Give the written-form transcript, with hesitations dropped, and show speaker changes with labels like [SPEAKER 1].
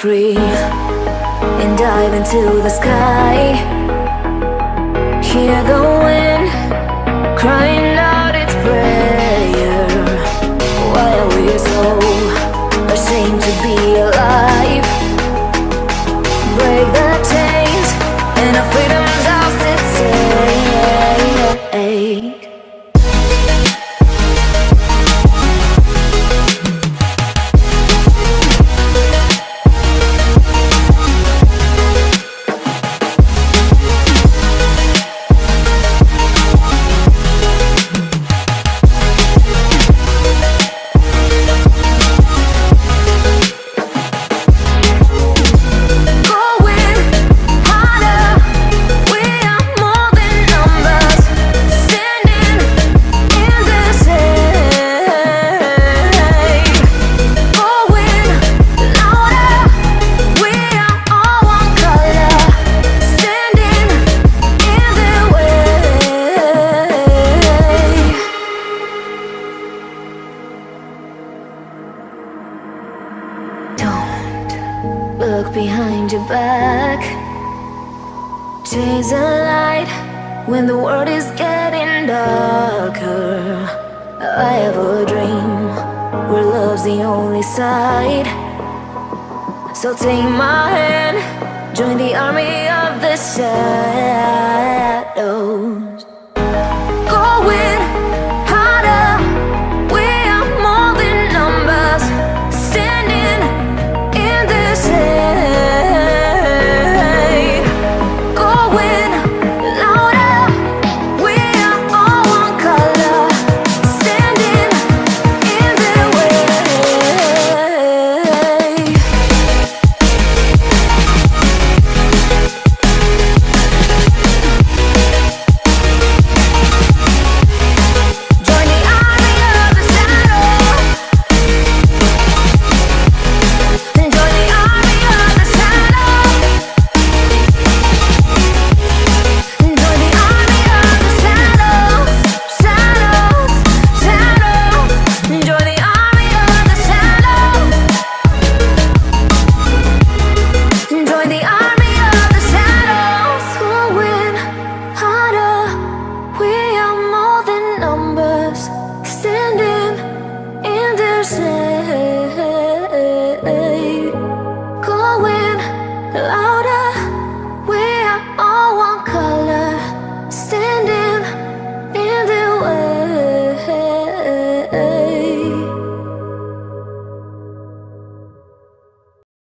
[SPEAKER 1] free and dive into the sky. Hear the wind crying out its prayer. Why are we so ashamed to be alive? Break the chains and our freedom's ours to take. Look behind your back. Chase a light when the world is getting darker. I have a dream where love's the only side. So take my hand, join the army of the shadows.